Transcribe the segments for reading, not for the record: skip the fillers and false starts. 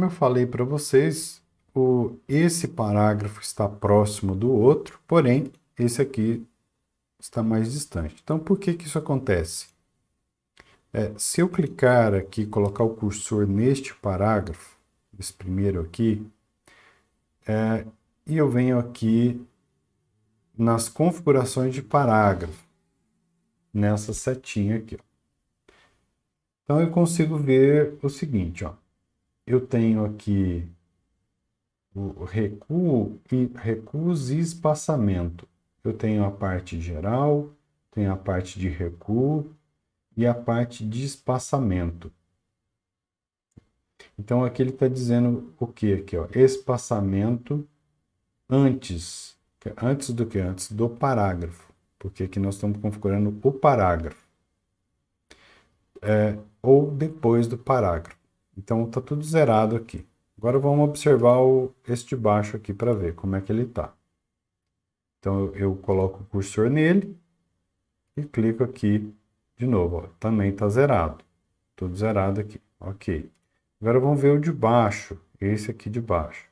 Como eu falei para vocês, esse parágrafo está próximo do outro, porém, esse aqui está mais distante. Então, por que que isso acontece? Se eu clicar aqui, colocar o cursor neste parágrafo, esse primeiro aqui, e eu venho aqui nas configurações de parágrafo, nessa setinha aqui, ó. Então, eu consigo ver o seguinte, ó. Eu tenho aqui o recuos e espaçamento. Eu tenho a parte geral, tenho a parte de recuo e a parte de espaçamento. Então, aqui ele está dizendo o que aqui, ó? Espaçamento antes. Antes do que? Antes do parágrafo. Porque aqui nós estamos configurando o parágrafo. Ou depois do parágrafo. Então, está tudo zerado aqui. Agora vamos observar esse de baixo aqui para ver como é que ele está. Então, eu coloco o cursor nele e clico aqui de novo. Ó, também está zerado. Tudo zerado aqui. Ok. Agora vamos ver o de baixo. Esse aqui de baixo.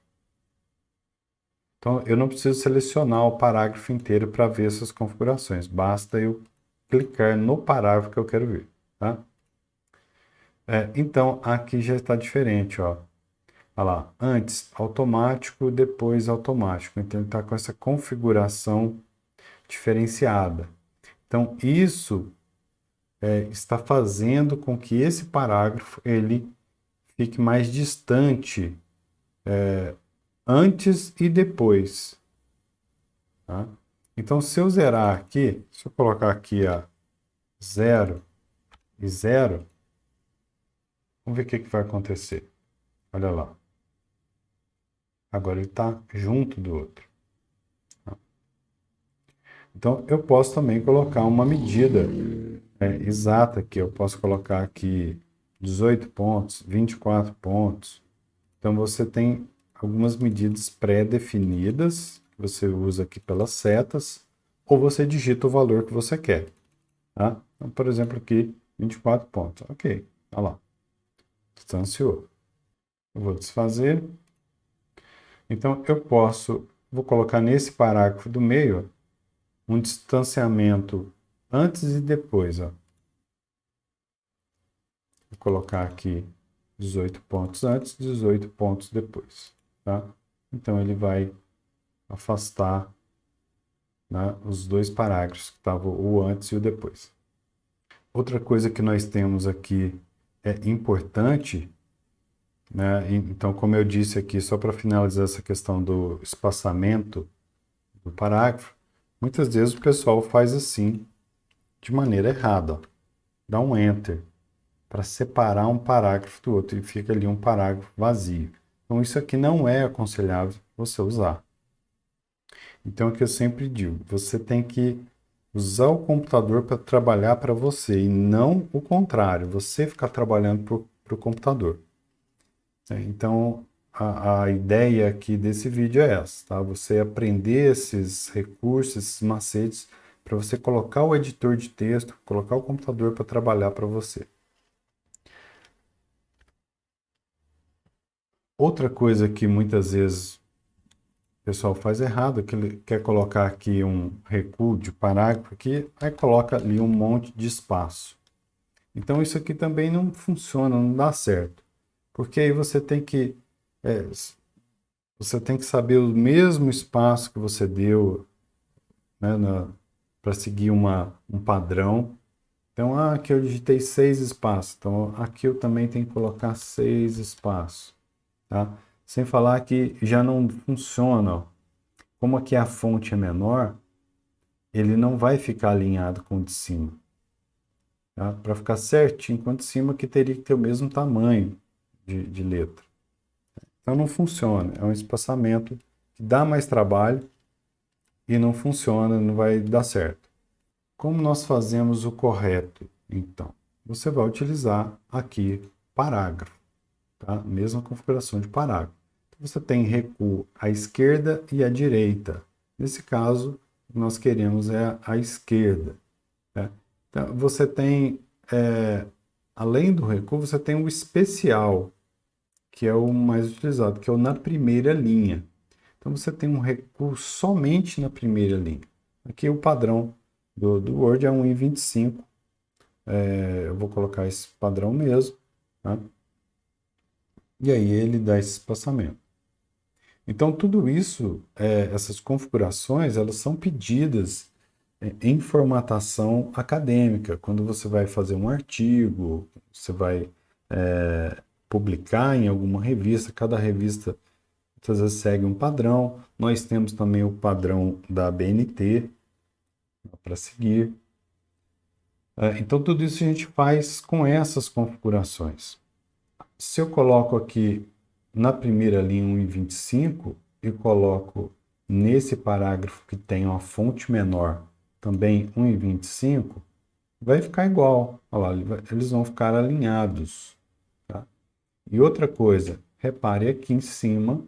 Então, eu não preciso selecionar o parágrafo inteiro para ver essas configurações. Basta eu clicar no parágrafo que eu quero ver. Tá? Então, aqui já está diferente. Ó. Olha lá, antes automático, depois automático. Então, ele está com essa configuração diferenciada. Então, isso está fazendo com que esse parágrafo ele fique mais distante antes e depois. Tá? Então, se eu zerar aqui, se eu colocar aqui a 0 e 0, vamos ver o que vai acontecer. Olha lá. Agora ele está junto do outro. Então, eu posso também colocar uma medida exata aqui. Eu posso colocar aqui 18 pontos, 24 pontos. Então, você tem algumas medidas pré-definidas, que você usa aqui pelas setas, ou você digita o valor que você quer. Tá? Então, por exemplo, aqui, 24 pontos. Ok, olha lá. Distanciou. Eu vou desfazer. Então, vou colocar nesse parágrafo do meio um distanciamento antes e depois. Ó. Vou colocar aqui 18 pontos antes, 18 pontos depois. Tá? Então, ele vai afastar, né, os dois parágrafos, que estavam o antes e o depois. Outra coisa que nós temos aqui importante, né? Então, como eu disse aqui, só para finalizar essa questão do espaçamento do parágrafo, muitas vezes o pessoal faz assim, de maneira errada. Ó. Dá um Enter para separar um parágrafo do outro e fica ali um parágrafo vazio. Então, isso aqui não é aconselhável você usar. Então, é o que eu sempre digo, você tem que usar o computador para trabalhar para você e não o contrário, você ficar trabalhando para o computador. Então, a ideia aqui desse vídeo é essa, tá? Você aprender esses recursos, esses macetes, para você colocar o editor de texto, colocar o computador para trabalhar para você. Outra coisa que muitas vezes o pessoal faz errado, é que ele quer colocar aqui um recuo de parágrafo aqui, aí coloca ali um monte de espaço. Então, isso aqui também não funciona, não dá certo. Porque aí você tem que saber o mesmo espaço que você deu, né, para seguir um padrão. Então, aqui eu digitei 6 espaços. Então, aqui eu também tenho que colocar 6 espaços. Tá? Sem falar que já não funciona. Ó. Como aqui a fonte é menor, ele não vai ficar alinhado com o de cima. Tá? Para ficar certinho com o de cima, que teria que ter o mesmo tamanho de letra. Então não funciona, é um espaçamento que dá mais trabalho e não funciona, não vai dar certo. Como nós fazemos o correto, então? Você vai utilizar aqui parágrafo, tá? Mesma configuração de parágrafo. Então, você tem recuo à esquerda e à direita. Nesse caso, nós queremos a esquerda. Tá? Então, você tem, além do recuo, você tem o especial, que é o mais utilizado, que é o na primeira linha. Então, você tem um recuo somente na primeira linha. Aqui o padrão do Word é 1,25. Eu vou colocar esse padrão mesmo, tá? E aí ele dá esse espaçamento. Então, tudo isso, essas configurações, elas são pedidas em formatação acadêmica. Quando você vai fazer um artigo, você vai publicar em alguma revista, cada revista muitas vezes segue um padrão. Nós temos também o padrão da BNT para seguir. Então, tudo isso a gente faz com essas configurações. Se eu coloco aqui na primeira linha 1,25 e coloco nesse parágrafo que tem uma fonte menor também 1,25, vai ficar igual. Olha lá, eles vão ficar alinhados. Tá? E outra coisa, repare aqui em cima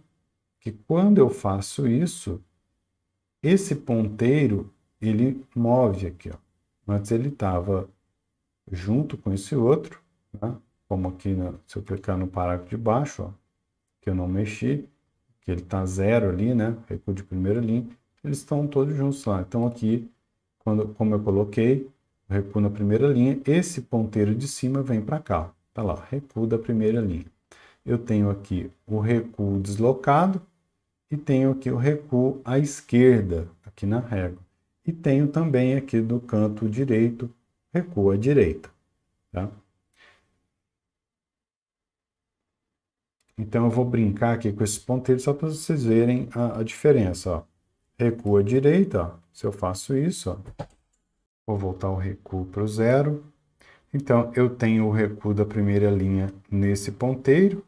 que quando eu faço isso, esse ponteiro ele move aqui. Ó. Antes ele estava junto com esse outro, tá? Como aqui, se eu clicar no parágrafo de baixo, ó, que eu não mexi, que ele está zero ali, né? Recuo de primeira linha, eles estão todos juntos lá. Então aqui, como eu coloquei, recuo na primeira linha, esse ponteiro de cima vem para cá. Tá lá, recuo da primeira linha. Eu tenho aqui o recuo deslocado e tenho aqui o recuo à esquerda, aqui na régua. E tenho também aqui do canto direito, recuo à direita. Tá? Então, eu vou brincar aqui com esses ponteiros só para vocês verem a diferença. Ó. Recuo à direita, ó. Se eu faço isso, ó, vou voltar o recuo para o zero. Então, eu tenho o recuo da primeira linha nesse ponteiro.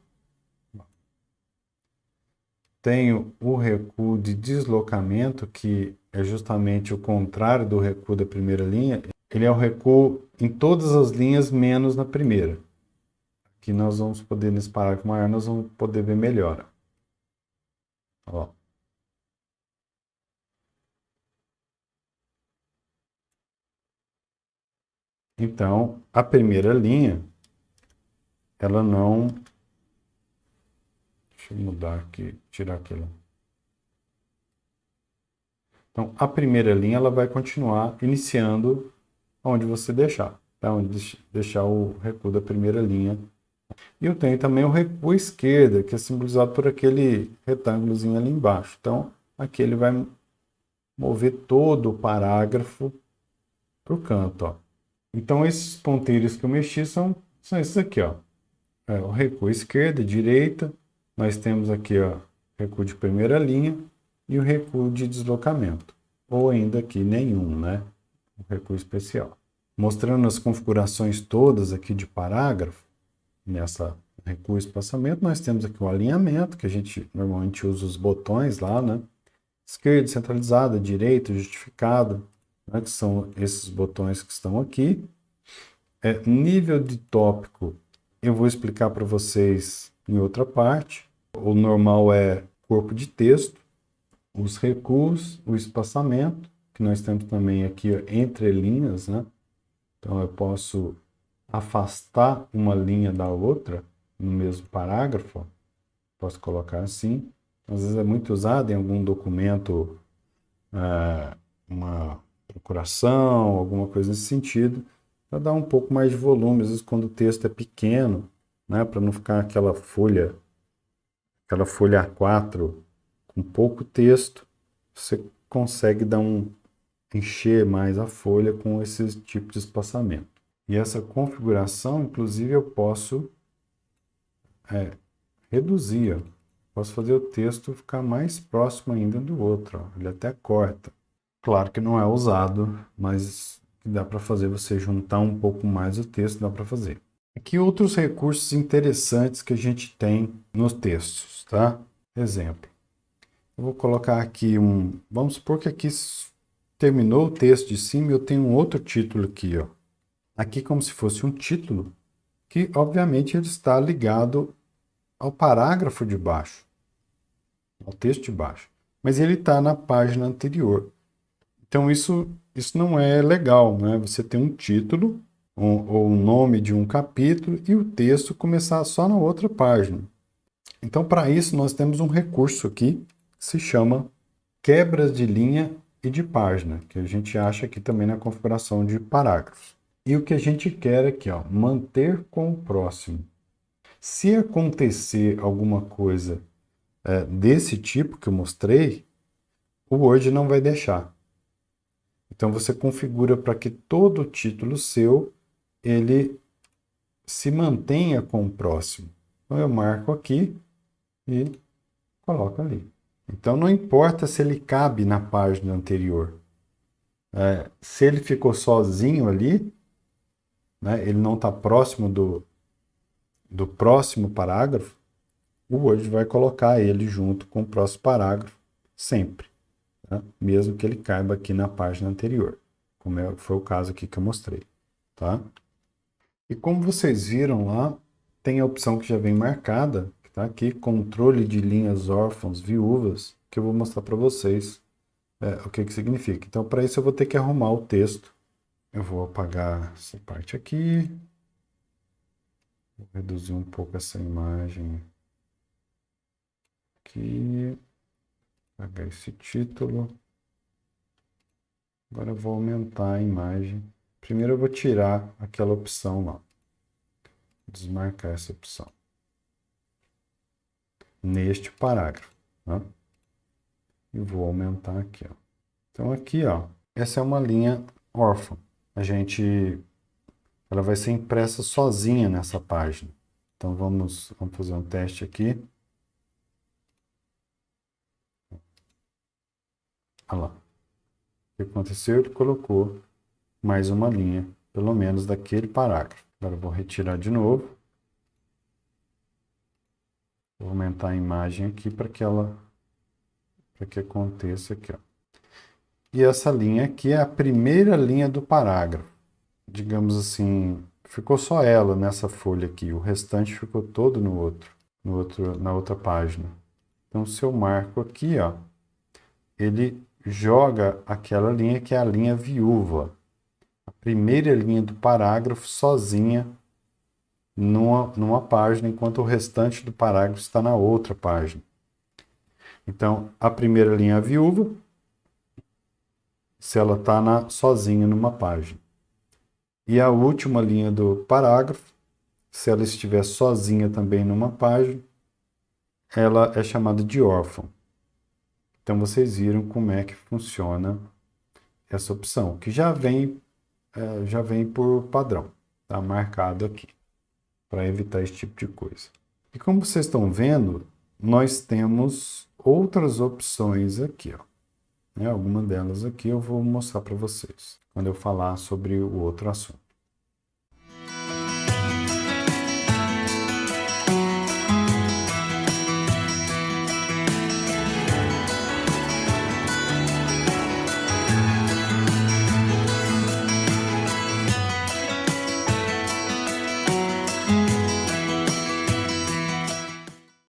Tenho o recuo de deslocamento, que é justamente o contrário do recuo da primeira linha. Ele é o recuo em todas as linhas, menos na primeira. Aqui nós vamos poder, nesse parágrafo maior, nós vamos poder ver melhor. Ó. Então, a primeira linha, ela não... Deixa eu mudar aqui, tirar aquilo. Então, a primeira linha, ela vai continuar iniciando onde você deixar. Tá? Onde deixar o recuo da primeira linha. E eu tenho também o recuo à esquerda, que é simbolizado por aquele retângulozinho ali embaixo. Então, aqui ele vai mover todo o parágrafo para o canto. Ó. Então, esses ponteiros que eu mexi são esses aqui. Ó. O recuo à esquerda, direita. Nós temos aqui ó, recuo de primeira linha e o recuo de deslocamento. Ou ainda aqui nenhum, né? O recuo especial. Mostrando as configurações todas aqui de parágrafo, nessa recuo e espaçamento, nós temos aqui o alinhamento, que a gente normalmente usa os botões lá, né? Esquerda, centralizada, direita, justificada, né? Que são esses botões que estão aqui. Nível de tópico, eu vou explicar para vocês em outra parte. O normal é corpo de texto, os recuos, o espaçamento, que nós temos também aqui ó, entre linhas, né? Então eu posso afastar uma linha da outra no mesmo parágrafo, ó. Posso colocar assim. Às vezes é muito usado em algum documento, uma procuração, alguma coisa nesse sentido, para dar um pouco mais de volume, às vezes quando o texto é pequeno, né, para não ficar aquela folha A4 com pouco texto, você consegue encher mais a folha com esse tipo de espaçamento. E essa configuração, inclusive, eu posso reduzir. Ó. Posso fazer o texto ficar mais próximo ainda do outro. Ó. Ele até corta. Claro que não é usado, mas dá para fazer você juntar um pouco mais o texto, dá para fazer. Aqui outros recursos interessantes que a gente tem nos textos, tá? Exemplo. Eu vou colocar aqui vamos supor que aqui terminou o texto de cima e eu tenho um outro título aqui, ó. Aqui como se fosse um título, que obviamente ele está ligado ao parágrafo de baixo, ao texto de baixo. Mas ele está na página anterior. Então isso não é legal, né? Você tem um título, ou o nome de um capítulo, e o texto começar só na outra página. Então, para isso, nós temos um recurso aqui que se chama quebras de linha e de página, que a gente acha aqui também na configuração de parágrafos. E o que a gente quer aqui, ó, manter com o próximo. Se acontecer alguma coisa desse tipo que eu mostrei, o Word não vai deixar. Então você configura para que todo o título seu ele se mantenha com o próximo. Então eu marco aqui e coloco ali. Então não importa se ele cabe na página anterior. Se ele ficou sozinho ali, né, ele não está próximo do próximo parágrafo, o Word vai colocar ele junto com o próximo parágrafo sempre, tá? Mesmo que ele caiba aqui na página anterior, como foi o caso aqui que eu mostrei. Tá? E como vocês viram lá, tem a opção que já vem marcada, que está aqui, controle de linhas órfãos viúvas, que eu vou mostrar para vocês o que significa. Então, para isso eu vou ter que arrumar o texto. Eu vou apagar essa parte aqui. Vou reduzir um pouco essa imagem aqui. Apagar esse título. Agora eu vou aumentar a imagem. Primeiro eu vou tirar aquela opção lá. Desmarcar essa opção. Neste parágrafo. Tá? E vou aumentar aqui. Ó. Então aqui, ó, essa é uma linha órfã. Ela vai ser impressa sozinha nessa página. Então vamos fazer um teste aqui. Olha lá. O que aconteceu? Ele colocou mais uma linha, pelo menos daquele parágrafo. Agora eu vou retirar de novo. Vou aumentar a imagem aqui para que aconteça aqui, ó. E essa linha aqui é a primeira linha do parágrafo. Digamos assim, ficou só ela nessa folha aqui, o restante ficou todo na outra página. Então, se eu marco aqui, ó, ele joga aquela linha que é a linha viúva. A primeira linha do parágrafo sozinha numa página, enquanto o restante do parágrafo está na outra página. Então, a primeira linha é a viúva, se ela está sozinha numa página. E a última linha do parágrafo, se ela estiver sozinha também numa página, ela é chamada de órfão. Então, vocês viram como é que funciona essa opção, que já vem por padrão, tá marcado aqui, para evitar esse tipo de coisa. E como vocês estão vendo, nós temos outras opções aqui, ó. Alguma delas aqui eu vou mostrar para vocês, quando eu falar sobre o outro assunto.